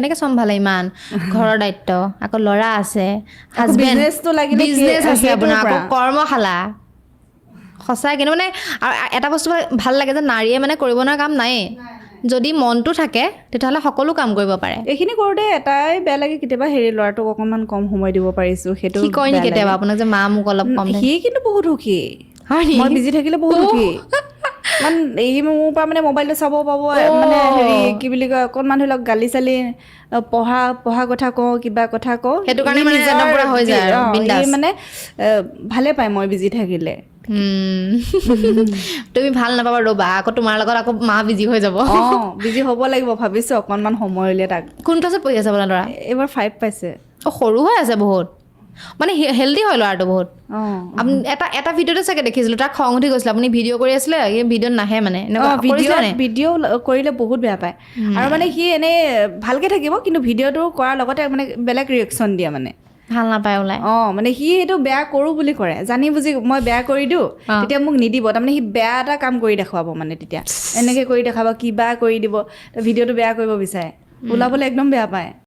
এনেকে চম্ভালে ইমান ঘৰৰ দায়িত্ব আকৌ ল'ৰা আছে হাজবেণ্ড বিজনেছটো লাগিলে বিজনেছ আছে সেইটোৰ আপোনাৰ আকৌ পৰা। কৰ্মশালা সঁচাই কিন্তু মানে আৰু এটা বস্তু ভাল লাগে যে নাৰীয়ে মানে কৰিব নোৱাৰা কাম নায়েই যদি মনটো থাকে তেতিয়াহ'লে সকলো কাম কৰিব পাৰে এইখিনি কৰোঁতে এটাই বেয়া লাগে কেতিয়াবা ল'ৰাটোক অকণমান কম সময় দিব পাৰিছোঁ সেইটো সি কয় নি বেয়া কেতিয়াবা লাগে। আপোনাক যে মা মোক অলপ কম দে সি কিন্তু বহুত সুখী হয় নি? মই বিজি থাকিলে বহুত সুখী ইমান মোৰ পৰা মানে মোবাইলটো চাব পাব মানে কি বুলি কয় অকণমান ধৰি লওক গালি চালি পঢ়া কথা কওঁ কিবা কথা কওঁ সেইটো কাৰণে সি মানে নিজৰ একদম পুৰা হৈ যায় আৰু সি বিন্দাছ মানে ভালে পায় মই বিজি থাকিলে তুমি ভাল নাপাবা ৰ'বা আকৌ তোমাৰ লগত আকৌ মা বিজি হৈ যাব বিজি হ'ব লাগিব ভাবিছোঁ অকণমান সময় উলিয়াই তাক কোন ক্লাছত পঢ়ি আছে আপোনাৰ ল'ৰা এইবাৰ 5 পাইছে সৰু হৈ আছে বহুত মানে হেল্ডি হয় ল'ৰাটো বহুত আপুনি এটা ভিডিঅ'তে চাগে দেখিছিলোঁ তাৰ খং উঠি গৈছিলে আপুনি ভিডিঅ' কৰি আছিলে এই ভিডিঅ'ত নাহে মানে এনেকুৱা কৰিছিলে নে ভিডিঅ' কৰিলে বহুত বেয়া পায় আৰু মানে সি এনেই ভালকে থাকিব কিন্তু ভিডিঅ'টো কৰাৰ লগতে মানে বেলেগ ৰিয়েকশ্যন দিয়ে মানে ভাল নাপায় ওলাই মানে সি সেইটো বেয়া কৰোঁ বুলি কৰে জানি বুজি মই বেয়া কৰি দিওঁ তেতিয়া মোক নিদিব তাৰমানে সি বেয়া এটা কাম কৰি দেখুৱাব মানে তেতিয়া এনেকে কৰি দেখাব কিবা কৰি দিব ভিডিঅ'টো বেয়া কৰিব বিচাৰে ওলাবলৈ একদম বেয়া পায়